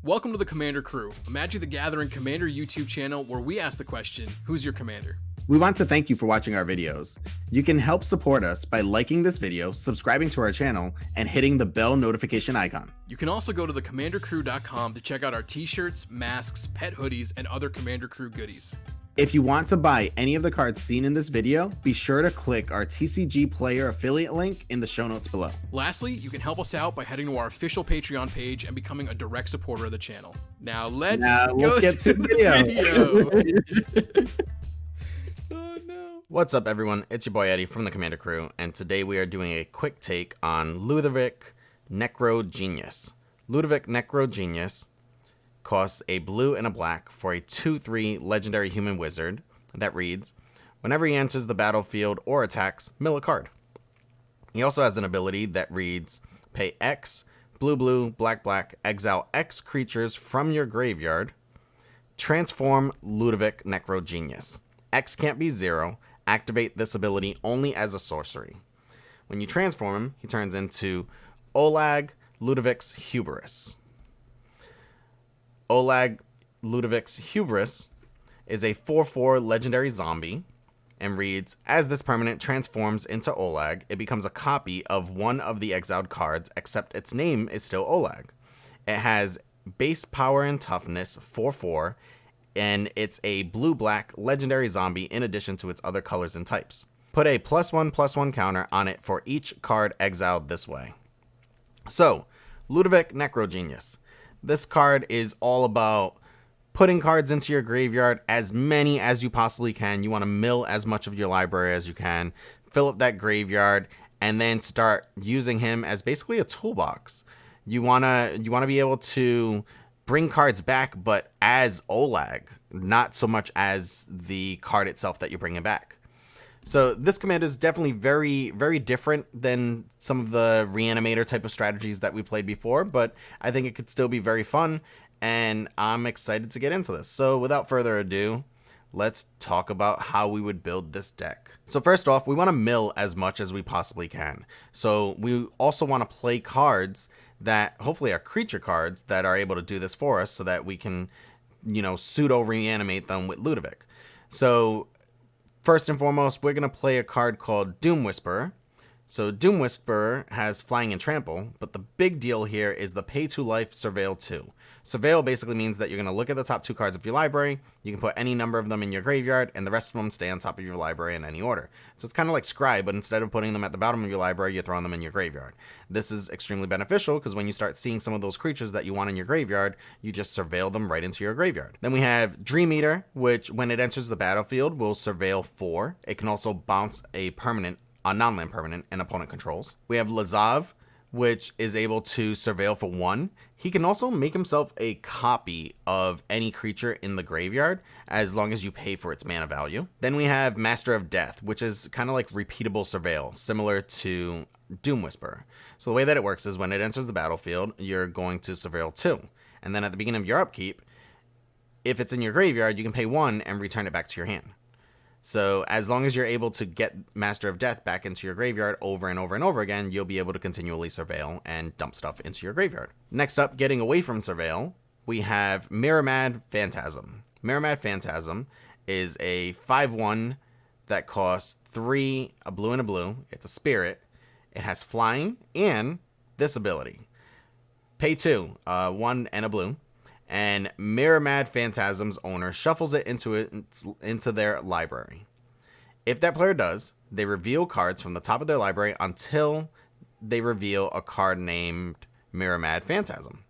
Welcome to the Commander Crew, a Magic the Gathering Commander YouTube channel where we ask the question, who's your commander? We want to thank you for watching our videos. You can help support us by liking this video, subscribing to our channel, and hitting the bell notification icon. You can also go to thecommandercrew.com to check out our t-shirts, masks, pet hoodies, and other Commander Crew goodies. If you want to buy any of the cards seen in this video, be sure to click our TCG Player affiliate link in the show notes below. Lastly, you can help us out by heading to our official Patreon page and becoming a direct supporter of the channel. Now let's get to the video. Oh no. What's up everyone, it's your boy Eddie from the Commander Crew, and today we are doing a quick take on Ludevic Necrogenius. Ludevic Necrogenius costs a blue and a black for a 2/3 legendary human wizard that reads, whenever he enters the battlefield or attacks, mill a card. He also has an ability that reads, pay X, blue, black, exile X creatures from your graveyard, transform Ludevic Necrogenius. X can't be 0, activate this ability only as a sorcery. When you transform him, he turns into Olag Ludevic's Hubris. Olag Ludevic's Hubris is a 4/4 legendary zombie and reads, as this permanent transforms into Olag, it becomes a copy of one of the exiled cards, except its name is still Olag. It has base power and toughness 4/4, and it's a blue-black legendary zombie in addition to its other colors and types. Put a +1/+1 counter on it for each card exiled this way. So, Ludevic Necrogenius. This card is all about putting cards into your graveyard, as many as you possibly can. You want to mill as much of your library as you can, fill up that graveyard, and then start using him as basically a toolbox. You wanna be able to bring cards back, but as Olag, not so much as the card itself that you're bringing back. So this command is definitely very, very different than some of the reanimator type of strategies that we played before, but I think it could still be very fun, and I'm excited to get into this. So without further ado, let's talk about how we would build this deck. So first off, we want to mill as much as we possibly can. So we also want to play cards that hopefully are creature cards that are able to do this for us so that we can, pseudo reanimate them with Ludovic. So first and foremost, we're going to play a card called Doom Whisperer. So Doom Whisperer has flying and trample, but the big deal here is the pay 2 life Surveil 2. Surveil basically means that you're going to look at the top 2 cards of your library, you can put any number of them in your graveyard, and the rest of them stay on top of your library in any order. So it's kind of like Scry, but instead of putting them at the bottom of your library, you're throwing them in your graveyard. This is extremely beneficial because when you start seeing some of those creatures that you want in your graveyard, you just surveil them right into your graveyard. Then we have Dream Eater, which when it enters the battlefield will surveil 4. It can also bounce a permanent, a non-land permanent, and opponent controls. We have Lazav, which is able to surveil for 1. He can also make himself a copy of any creature in the graveyard as long as you pay for its mana value. Then we have Master of Death, which is kind of like repeatable surveil, similar to Doom Whisperer. So the way that it works is when it enters the battlefield, you're going to surveil 2. And then at the beginning of your upkeep, if it's in your graveyard, you can pay 1 and return it back to your hand. So as long as you're able to get Master of Death back into your graveyard over and over and over again, you'll be able to continually surveil and dump stuff into your graveyard. Next up, getting away from surveil, we have Mirror-Mad Phantasm. Mirror-Mad Phantasm is a 5/1 that costs 3, a blue and a blue. It's a spirit. It has flying and this ability. Pay 2, 1 and a blue. And Mirror-Mad Phantasm's owner shuffles it into their library. If that player does, they reveal cards from the top of their library until they reveal a card named Mirror-Mad Phantasm.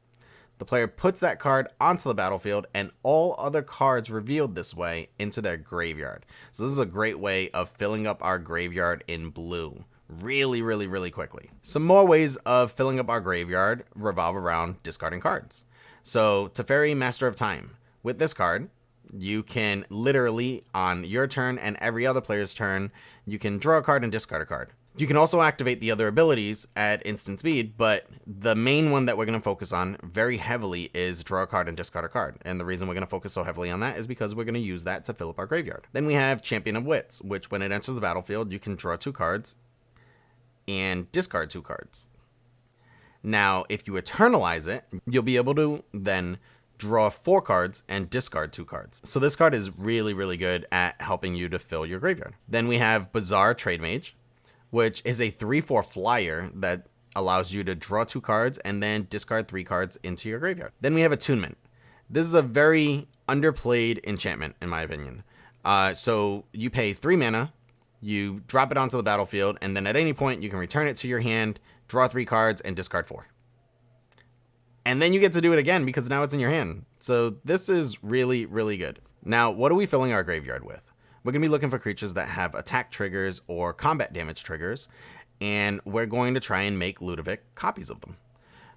The player puts that card onto the battlefield and all other cards revealed this way into their graveyard. So this is a great way of filling up our graveyard in blue really quickly. Some more ways of filling up our graveyard revolve around discarding cards. So, Teferi, Master of Time. With this card, you can literally, on your turn and every other player's turn, you can draw a card and discard a card. You can also activate the other abilities at instant speed, but the main one that we're going to focus on very heavily is draw a card and discard a card. And the reason we're going to focus so heavily on that is because we're going to use that to fill up our graveyard. Then we have Champion of Wits, which when it enters the battlefield, you can draw 2 cards and discard 2 cards. Now, if you eternalize it, you'll be able to then draw 4 cards and discard 2 cards. So this card is really, really good at helping you to fill your graveyard. Then we have Bizarre Trade Mage, which is a 3/4 flyer that allows you to draw 2 cards and then discard 3 cards into your graveyard. Then we have Attunement. This is a very underplayed enchantment, in my opinion. So you pay 3 mana, you drop it onto the battlefield, and then at any point you can return it to your hand, draw 3 cards, and discard 4. And then you get to do it again because now it's in your hand. So this is really, really good. Now, what are we filling our graveyard with? We're going to be looking for creatures that have attack triggers or combat damage triggers, and we're going to try and make Ludevic copies of them.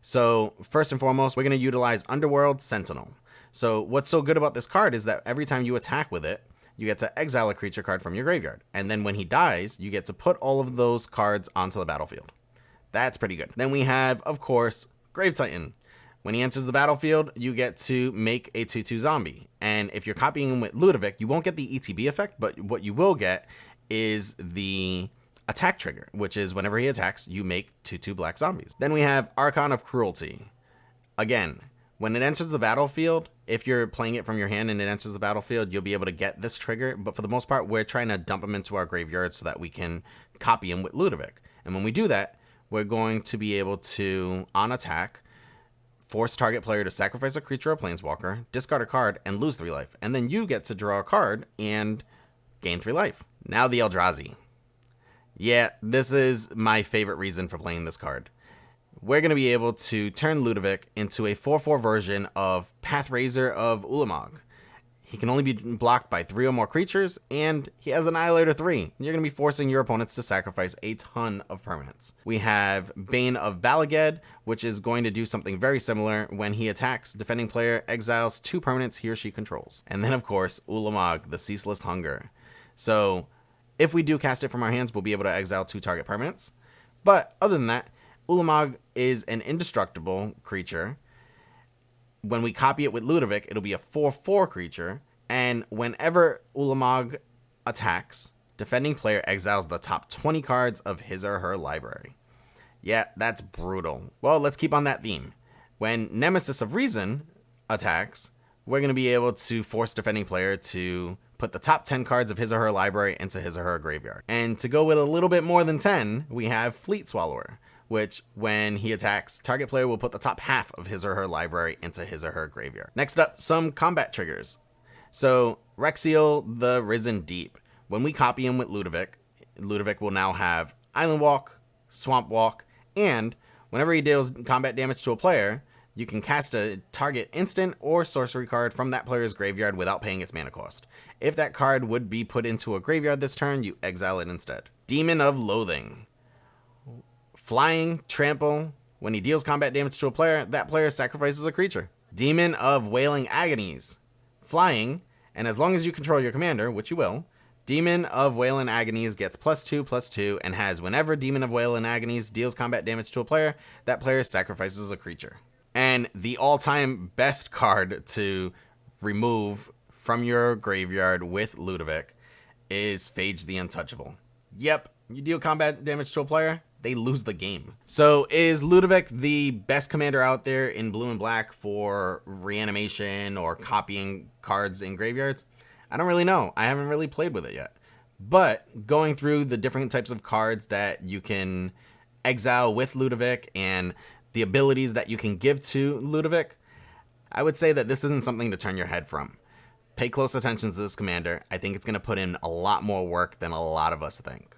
So first and foremost, we're going to utilize Underworld Sentinel. So what's so good about this card is that every time you attack with it, you get to exile a creature card from your graveyard. And then when he dies, you get to put all of those cards onto the battlefield. That's pretty good. Then we have, of course, Grave Titan. When he enters the battlefield, you get to make a 2/2 zombie. And if you're copying him with Ludovic, you won't get the ETB effect, but what you will get is the attack trigger, which is whenever he attacks, you make 2/2 black zombies. Then we have Archon of Cruelty. Again, when it enters the battlefield, if you're playing it from your hand and it enters the battlefield, you'll be able to get this trigger. But for the most part, we're trying to dump him into our graveyard so that we can copy him with Ludovic. And when we do that, we're going to be able to, on attack, force target player to sacrifice a creature or planeswalker, discard a card, and lose 3 life. And then you get to draw a card and gain 3 life. Now the Eldrazi. Yeah, this is my favorite reason for playing this card. We're going to be able to turn Ludevic into a 4/4 version of Pathraiser of Ulamog. He can only be blocked by 3 or more creatures, and he has Annihilator 3. You're going to be forcing your opponents to sacrifice a ton of permanents. We have Bane of Balaged, which is going to do something very similar. When he attacks, defending player exiles 2 permanents he or she controls. And then, of course, Ulamog, the Ceaseless Hunger. So if we do cast it from our hands, we'll be able to exile 2 target permanents. But other than that, Ulamog is an indestructible creature. When we copy it with Ludovic, it'll be a 4/4 creature, and whenever Ulamog attacks, defending player exiles the top 20 cards of his or her library. Yeah, that's brutal. Well, let's keep on that theme. When Nemesis of Reason attacks, we're going to be able to force defending player to put the top 10 cards of his or her library into his or her graveyard. And to go with a little bit more than 10, we have Fleet Swallower, which when he attacks, target player will put the top half of his or her library into his or her graveyard. Next up, some combat triggers. So Rexiel the Risen Deep. When we copy him with Ludevic, Ludevic will now have Island Walk, Swamp Walk, and whenever he deals combat damage to a player, you can cast a target instant or sorcery card from that player's graveyard without paying its mana cost. If that card would be put into a graveyard this turn, you exile it instead. Demon of Loathing. Flying, trample. When he deals combat damage to a player, that player sacrifices a creature. Demon of Wailing Agonies. Flying, and as long as you control your commander, which you will, Demon of Wailing Agonies gets +2/+2 and has whenever Demon of Wailing Agonies deals combat damage to a player, that player sacrifices a creature. And the all-time best card to remove from your graveyard with Ludovic is Phage the Untouchable. Yep, you deal combat damage to a player, they lose the game. So is Ludovic the best commander out there in blue and black for reanimation or copying cards in graveyards? I don't really know. I haven't really played with it yet. But going through the different types of cards that you can exile with Ludovic and the abilities that you can give to Ludovic, I would say that this isn't something to turn your head from. Pay close attention to this commander. I think it's going to put in a lot more work than a lot of us think.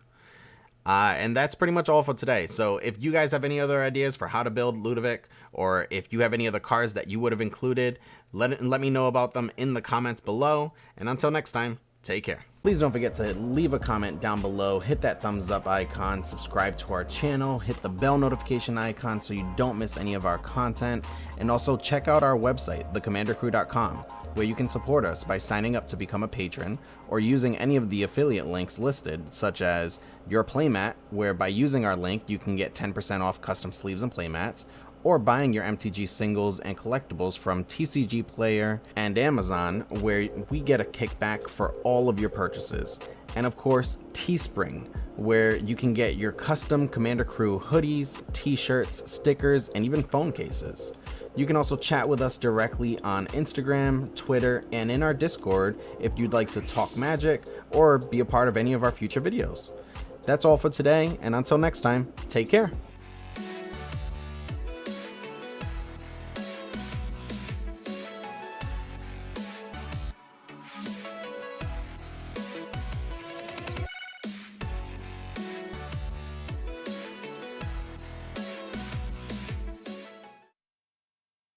And that's pretty much all for today. So if you guys have any other ideas for how to build Ludovic, or if you have any other cards that you would have included, let me know about them in the comments below. And until next time, take care. Please don't forget to leave a comment down below, hit that thumbs up icon, subscribe to our channel, hit the bell notification icon so you don't miss any of our content, and also check out our website, thecommandercrew.com, where you can support us by signing up to become a patron or using any of the affiliate links listed, such as Your Playmat, where by using our link you can get 10% off custom sleeves and playmats, or buying your MTG singles and collectibles from TCG Player and Amazon, where we get a kickback for all of your purchases. And of course, Teespring, where you can get your custom Commander Crew hoodies, t-shirts, stickers, and even phone cases. You can also chat with us directly on Instagram, Twitter, and in our Discord if you'd like to talk Magic or be a part of any of our future videos. That's all for today, and until next time, take care.